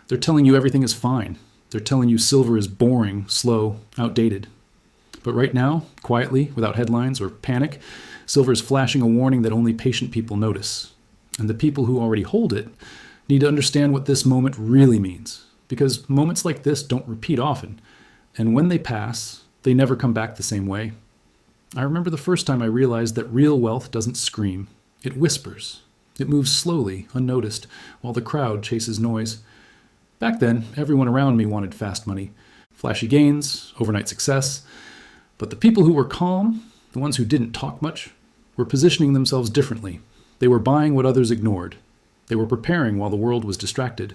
They're telling you everything is fine. They're telling you silver is boring, slow, outdated. But right now, quietly, without headlines or panic, silver is flashing a warning that only patient people notice. And the people who already hold it need to understand what this moment really means. Because moments like this don't repeat often. And when they pass, they never come back the same way. I remember the first time I realized that real wealth doesn't scream. It whispers. It moves slowly, unnoticed, while the crowd chases noise. Back then, everyone around me wanted fast money, flashy gains, overnight success. But the people who were calm, the ones who didn't talk much, were positioning themselves differently. They were buying what others ignored. They were preparing while the world was distracted.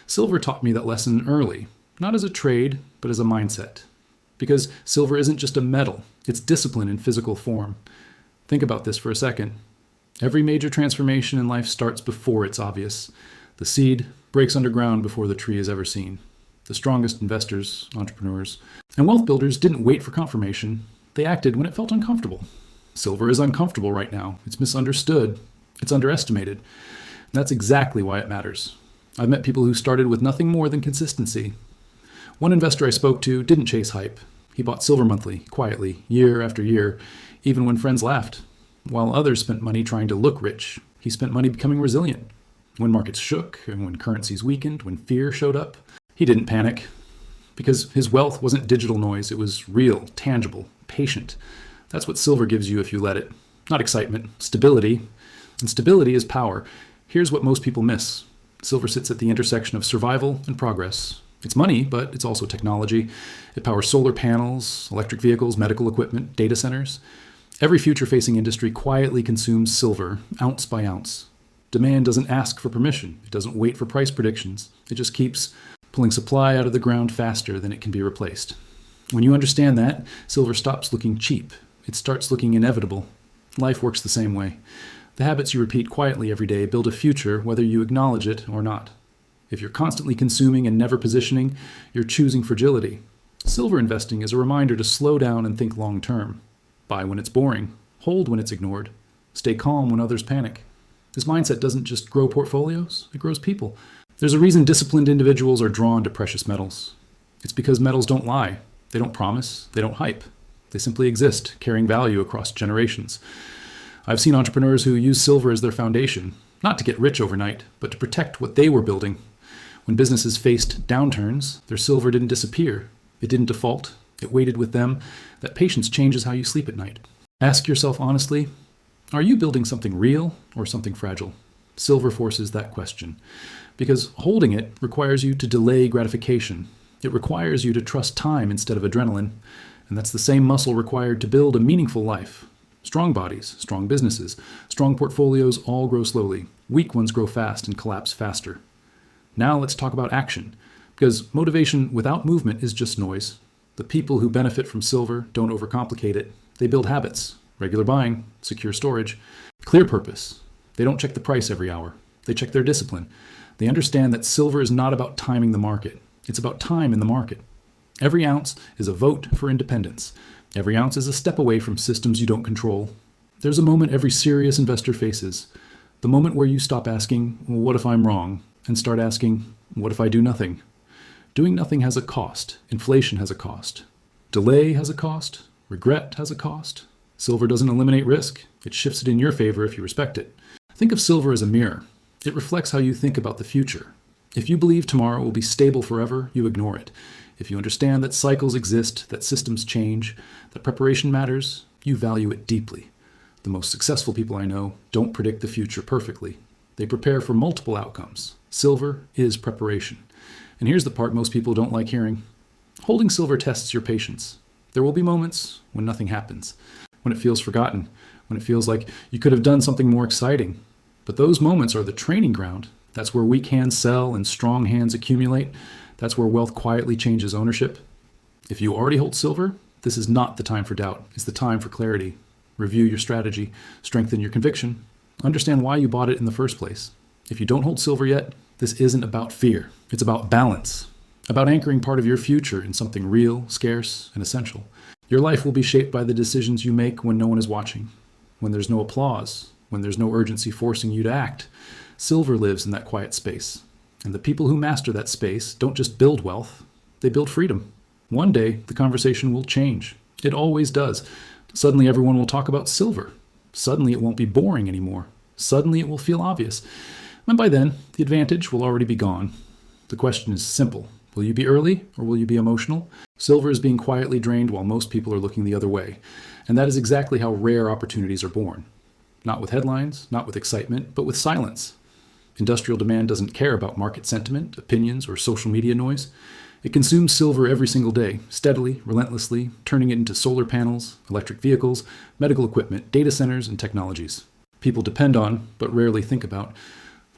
Silver taught me that lesson early, not as a trade, but as a mindset. Because silver isn't just a metal, it's discipline in physical form. Think about this for a second. Every major transformation in life starts before it's obvious. The seed breaks underground before the tree is ever seen. The strongest investors, entrepreneurs, and wealth builders didn't wait for confirmation. They acted when it felt uncomfortable. Silver is uncomfortable right now. It's misunderstood. It's underestimated. And that's exactly why it matters. I've met people who started with nothing more than consistency. One investor I spoke to didn't chase hype. He bought silver monthly, quietly, year after year, even when friends laughed. While others spent money trying to look rich, he spent money becoming resilient. When markets shook, and when currencies weakened, when fear showed up, he didn't panic. Because his wealth wasn't digital noise, it was real, tangible, patient. That's what silver gives you if you let it. Not excitement, stability. And stability is power. Here's what most people miss. Silver sits at the intersection of survival and progress. It's money, but it's also technology. It powers solar panels, electric vehicles, medical equipment, data centers. Every future-facing industry quietly consumes silver, ounce by ounce. Demand doesn't ask for permission. It doesn't wait for price predictions. It just keeps pulling supply out of the ground faster than it can be replaced. When you understand that, silver stops looking cheap. It starts looking inevitable. Life works the same way. The habits you repeat quietly every day build a future whether you acknowledge it or not. If you're constantly consuming and never positioning, you're choosing fragility. Silver investing is a reminder to slow down and think long term. Buy when it's boring. Hold when it's ignored. Stay calm when others panic. This mindset doesn't just grow portfolios, it grows people. There's a reason disciplined individuals are drawn to precious metals. It's because metals don't lie. They don't promise. They don't hype. They simply exist, carrying value across generations. I've seen entrepreneurs who use silver as their foundation, not to get rich overnight, but to protect what they were building. When businesses faced downturns, their silver didn't disappear. It didn't default. It waited with them. That patience changes how you sleep at night. Ask yourself honestly, are you building something real or something fragile? Silver forces that question. Because holding it requires you to delay gratification. It requires you to trust time instead of adrenaline. And that's the same muscle required to build a meaningful life. Strong bodies, strong businesses, strong portfolios all grow slowly. Weak ones grow fast and collapse faster. Now let's talk about action. Because motivation without movement is just noise. The people who benefit from silver don't overcomplicate it. They build habits, regular buying, secure storage, clear purpose. They don't check the price every hour. They check their discipline. They understand that silver is not about timing the market. It's about time in the market. Every ounce is a vote for independence. Every ounce is a step away from systems you don't control. There's a moment every serious investor faces. The moment where you stop asking, well, what if I'm wrong? And start asking, what if I do nothing? Doing nothing has a cost. Inflation has a cost. Delay has a cost. Regret has a cost. Silver doesn't eliminate risk. It shifts it in your favor if you respect it. Think of silver as a mirror. It reflects how you think about the future. If you believe tomorrow will be stable forever, you ignore it. If you understand that cycles exist, that systems change, that preparation matters, you value it deeply. The most successful people I know don't predict the future perfectly. They prepare for multiple outcomes. Silver is preparation. And here's the part most people don't like hearing. Holding silver tests your patience. There will be moments when nothing happens, when it feels forgotten, when it feels like you could have done something more exciting. But those moments are the training ground. That's where weak hands sell and strong hands accumulate. That's where wealth quietly changes ownership. If you already hold silver, this is not the time for doubt. It's the time for clarity. Review your strategy, strengthen your conviction, understand why you bought it in the first place. If you don't hold silver yet, this isn't about fear. It's about balance, about anchoring part of your future in something real, scarce, and essential. Your life will be shaped by the decisions you make when no one is watching, when there's no applause, when there's no urgency forcing you to act. Silver lives in that quiet space. And the people who master that space don't just build wealth, they build freedom. One day, the conversation will change. It always does. Suddenly, everyone will talk about silver. Suddenly, it won't be boring anymore. Suddenly, it will feel obvious. And by then, the advantage will already be gone. The question is simple. Will you be early or will you be emotional? Silver is being quietly drained while most people are looking the other way. And that is exactly how rare opportunities are born. Not with headlines, not with excitement, but with silence. Industrial demand doesn't care about market sentiment, opinions, or social media noise. It consumes silver every single day, steadily, relentlessly, turning it into solar panels, electric vehicles, medical equipment, data centers, and technologies. People depend on, but rarely think about.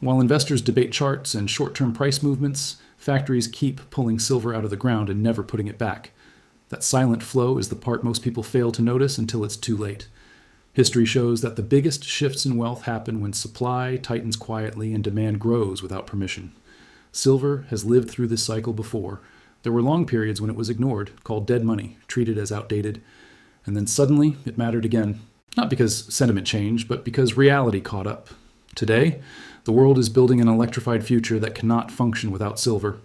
While investors debate charts and short-term price movements, factories keep pulling silver out of the ground and never putting it back. That silent flow is the part most people fail to notice until it's too late. History shows that the biggest shifts in wealth happen when supply tightens quietly and demand grows without permission. Silver has lived through this cycle before. There were long periods when it was ignored, called dead money, treated as outdated. And then suddenly, it mattered again. Not because sentiment changed, but because reality caught up. Today, the world is building an electrified future that cannot function without silver.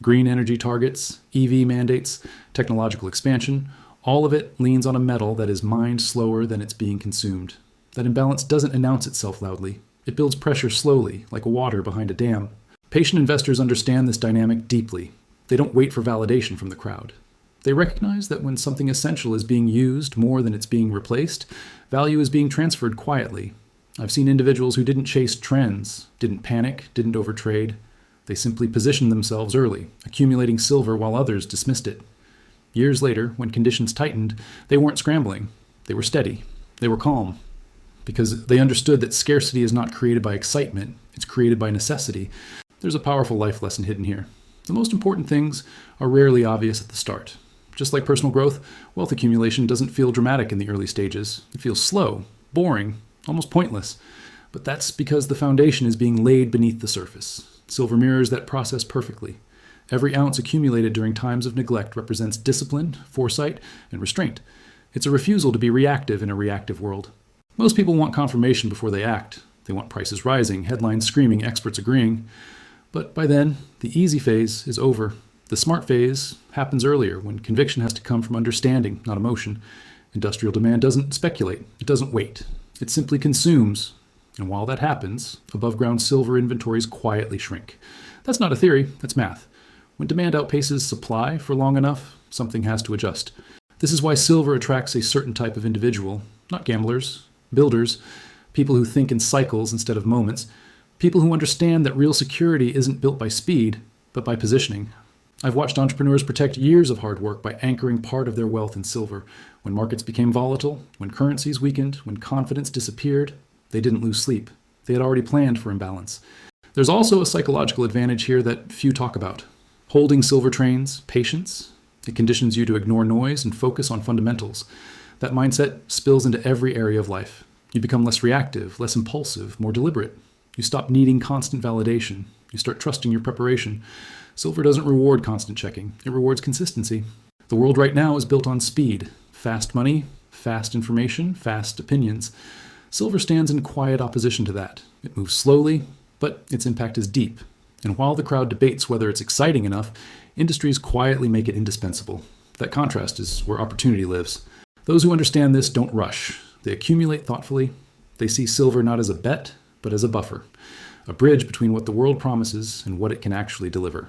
Green energy targets, EV mandates, technological expansion, all of it leans on a metal that is mined slower than it's being consumed. That imbalance doesn't announce itself loudly. It builds pressure slowly, like water behind a dam. Patient investors understand this dynamic deeply. They don't wait for validation from the crowd. They recognize that when something essential is being used more than it's being replaced, value is being transferred quietly. I've seen individuals who didn't chase trends, didn't panic, didn't overtrade. They simply positioned themselves early, accumulating silver while others dismissed it. Years later, when conditions tightened, they weren't scrambling. They were steady. They were calm. Because they understood that scarcity is not created by excitement, it's created by necessity. There's a powerful life lesson hidden here. The most important things are rarely obvious at the start. Just like personal growth, wealth accumulation doesn't feel dramatic in the early stages. It feels slow, boring, almost pointless. But that's because the foundation is being laid beneath the surface. Silver mirrors that process perfectly. Every ounce accumulated during times of neglect represents discipline, foresight, and restraint. It's a refusal to be reactive in a reactive world. Most people want confirmation before they act. They want prices rising, headlines screaming, experts agreeing. But by then, the easy phase is over. The smart phase happens earlier, when conviction has to come from understanding, not emotion. Industrial demand doesn't speculate. It doesn't wait. It simply consumes. And while that happens, above-ground silver inventories quietly shrink. That's not a theory, that's math. When demand outpaces supply for long enough, something has to adjust. This is why silver attracts a certain type of individual, not gamblers, builders, people who think in cycles instead of moments, people who understand that real security isn't built by speed, but by positioning. I've watched entrepreneurs protect years of hard work by anchoring part of their wealth in silver. When markets became volatile, when currencies weakened, when confidence disappeared, they didn't lose sleep. They had already planned for imbalance. There's also a psychological advantage here that few talk about. Holding silver trains patience. It conditions you to ignore noise and focus on fundamentals. That mindset spills into every area of life. You become less reactive, less impulsive, more deliberate. You stop needing constant validation. You start trusting your preparation. Silver doesn't reward constant checking. It rewards consistency. The world right now is built on speed. Fast money, fast information, fast opinions. Silver stands in quiet opposition to that. It moves slowly, but its impact is deep. And while the crowd debates whether it's exciting enough, industries quietly make it indispensable. That contrast is where opportunity lives. Those who understand this don't rush. They accumulate thoughtfully. They see silver not as a bet, but as a buffer, a bridge between what the world promises and what it can actually deliver.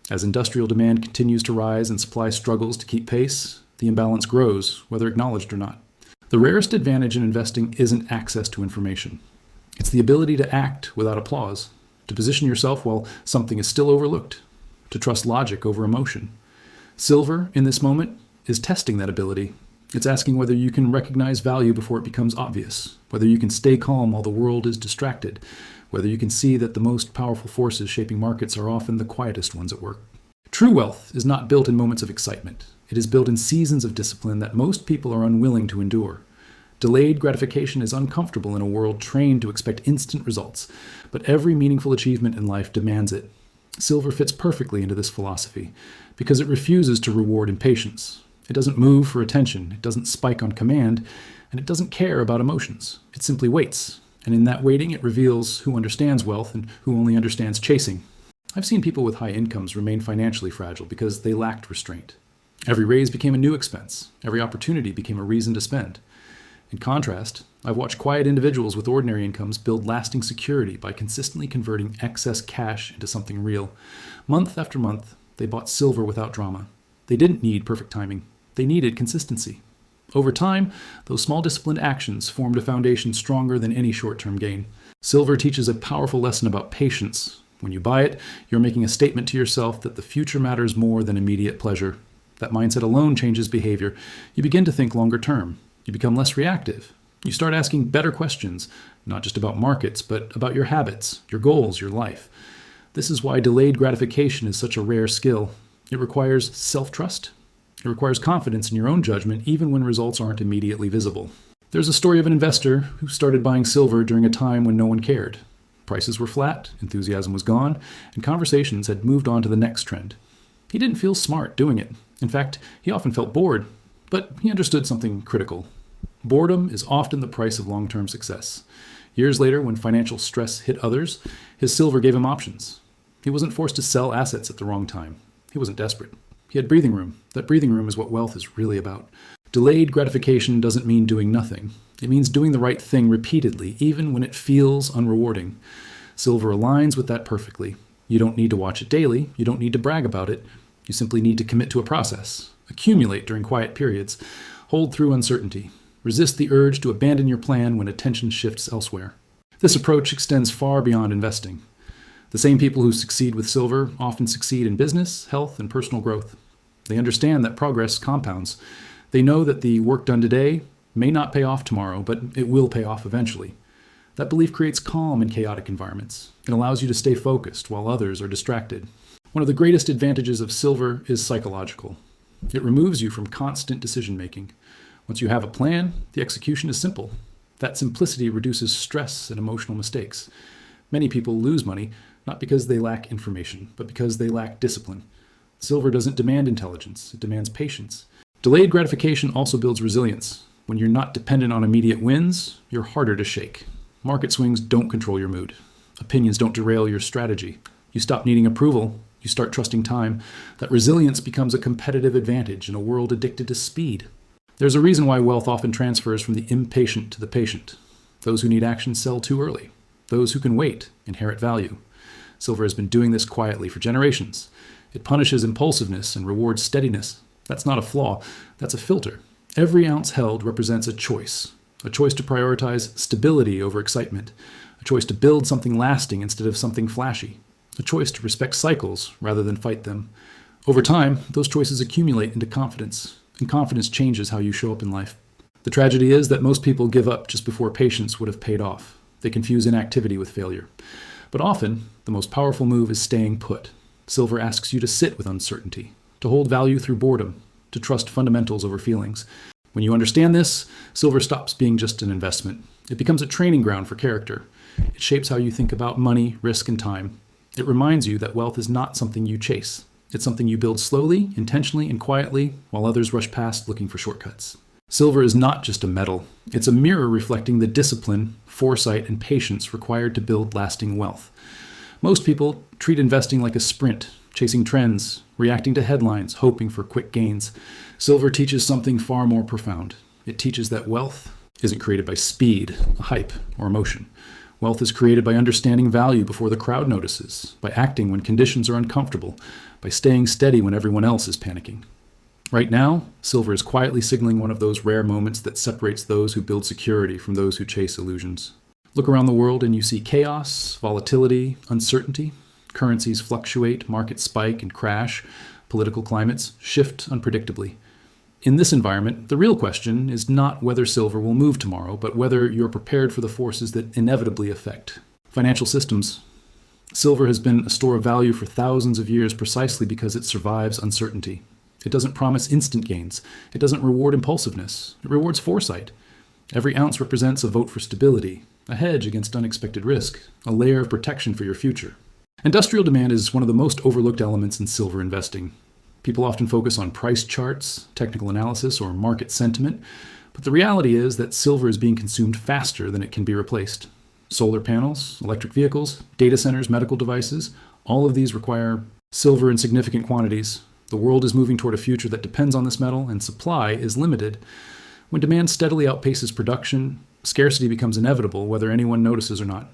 As industrial demand continues to rise and supply struggles to keep pace, the imbalance grows, whether acknowledged or not. The rarest advantage in investing isn't access to information. It's the ability to act without applause, to position yourself while something is still overlooked, to trust logic over emotion. Silver, in this moment, is testing that ability. It's asking whether you can recognize value before it becomes obvious, whether you can stay calm while the world is distracted, whether you can see that the most powerful forces shaping markets are often the quietest ones at work. True wealth is not built in moments of excitement. It is built in seasons of discipline that most people are unwilling to endure. Delayed gratification is uncomfortable in a world trained to expect instant results, but every meaningful achievement in life demands it. Silver fits perfectly into this philosophy because it refuses to reward impatience. It doesn't move for attention, it doesn't spike on command, and it doesn't care about emotions. It simply waits, and in that waiting it reveals who understands wealth and who only understands chasing. I've seen people with high incomes remain financially fragile because they lacked restraint. Every raise became a new expense. Every opportunity became a reason to spend. In contrast, I've watched quiet individuals with ordinary incomes build lasting security by consistently converting excess cash into something real. Month after month, they bought silver without drama. They didn't need perfect timing. They needed consistency. Over time, those small disciplined actions formed a foundation stronger than any short-term gain. Silver teaches a powerful lesson about patience. When you buy it, you're making a statement to yourself that the future matters more than immediate pleasure. That mindset alone changes behavior. You begin to think longer term. You become less reactive. You start asking better questions, not just about markets, but about your habits, your goals, your life. This is why delayed gratification is such a rare skill. It requires self-trust. It requires confidence in your own judgment, even when results aren't immediately visible. There's a story of an investor who started buying silver during a time when no one cared. Prices were flat, enthusiasm was gone, and conversations had moved on to the next trend. He didn't feel smart doing it. In fact, he often felt bored, but he understood something critical. Boredom is often the price of long-term success. Years later, when financial stress hit others, his silver gave him options. He wasn't forced to sell assets at the wrong time. He wasn't desperate. He had breathing room. That breathing room is what wealth is really about. Delayed gratification doesn't mean doing nothing. It means doing the right thing repeatedly, even when it feels unrewarding. Silver aligns with that perfectly. You don't need to watch it daily. You don't need to brag about it. You simply need to commit to a process. Accumulate during quiet periods. Hold through uncertainty. Resist the urge to abandon your plan when attention shifts elsewhere. This approach extends far beyond investing. The same people who succeed with silver often succeed in business, health, and personal growth. They understand that progress compounds. They know that the work done today may not pay off tomorrow, but it will pay off eventually. That belief creates calm in chaotic environments. It allows you to stay focused while others are distracted. One of the greatest advantages of silver is psychological. It removes you from constant decision-making. Once you have a plan, the execution is simple. That simplicity reduces stress and emotional mistakes. Many people lose money, not because they lack information, but because they lack discipline. Silver doesn't demand intelligence, it demands patience. Delayed gratification also builds resilience. When you're not dependent on immediate wins, you're harder to shake. Market swings don't control your mood. Opinions don't derail your strategy. You stop needing approval. You start trusting time. That resilience becomes a competitive advantage in a world addicted to speed. There's a reason why wealth often transfers from the impatient to the patient. Those who need action sell too early. Those who can wait inherit value. Silver has been doing this quietly for generations. It punishes impulsiveness and rewards steadiness. That's not a flaw. That's a filter. Every ounce held represents a choice to prioritize stability over excitement, a choice to build something lasting instead of something flashy, a choice to respect cycles rather than fight them. Over time, those choices accumulate into confidence, and confidence changes how you show up in life. The tragedy is that most people give up just before patience would have paid off. They confuse inactivity with failure. But often, the most powerful move is staying put. Silver asks you to sit with uncertainty, to hold value through boredom, to trust fundamentals over feelings. When you understand this, silver stops being just an investment. It becomes a training ground for character. It shapes how you think about money, risk, and time. It reminds you that wealth is not something you chase. It's something you build slowly, intentionally, and quietly, while others rush past looking for shortcuts. Silver is not just a metal. It's a mirror reflecting the discipline, foresight, and patience required to build lasting wealth. Most people treat investing like a sprint, chasing trends, reacting to headlines, hoping for quick gains. Silver teaches something far more profound. It teaches that wealth isn't created by speed, hype, or emotion. Wealth is created by understanding value before the crowd notices, by acting when conditions are uncomfortable, by staying steady when everyone else is panicking. Right now, silver is quietly signaling one of those rare moments that separates those who build security from those who chase illusions. Look around the world and you see chaos, volatility, uncertainty. Currencies fluctuate, markets spike and crash, political climates shift unpredictably. In this environment, the real question is not whether silver will move tomorrow, but whether you're prepared for the forces that inevitably affect financial systems. Silver has been a store of value for thousands of years precisely because it survives uncertainty. It doesn't promise instant gains. It doesn't reward impulsiveness. It rewards foresight. Every ounce represents a vote for stability, a hedge against unexpected risk, a layer of protection for your future. Industrial demand is one of the most overlooked elements in silver investing. People often focus on price charts, technical analysis, or market sentiment, but the reality is that silver is being consumed faster than it can be replaced. Solar panels, electric vehicles, data centers, medical devices, All of these require silver in significant quantities. The world is moving toward a future that depends on this metal, and supply is limited. When demand steadily outpaces production, scarcity becomes inevitable, whether anyone notices or not.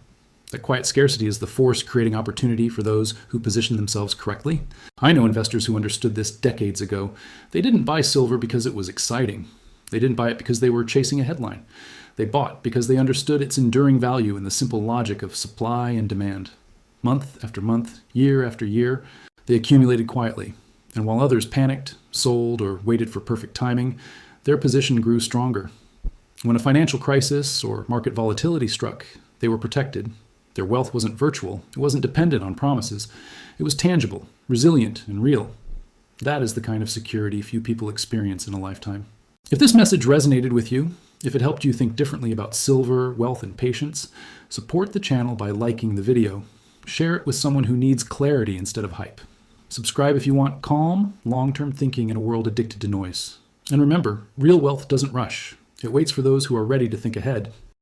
That quiet scarcity is the force creating opportunity for those who position themselves correctly. I know investors who understood this decades ago. They didn't buy silver because it was exciting. They didn't buy it because they were chasing a headline. They bought because they understood its enduring value in the simple logic of supply and demand. Month after month, year after year, they accumulated quietly. And while others panicked, sold, or waited for perfect timing, their position grew stronger. When a financial crisis or market volatility struck, they were protected. Their wealth wasn't virtual. It wasn't dependent on promises. It was tangible, resilient, and real. That is the kind of security few people experience in a lifetime. If this message resonated with you, if it helped you think differently about silver, wealth, and patience, support the channel by liking the video. Share it with someone who needs clarity instead of hype. Subscribe if you want calm, long-term thinking in a world addicted to noise. And remember, real wealth doesn't rush. It waits for those who are ready to think ahead.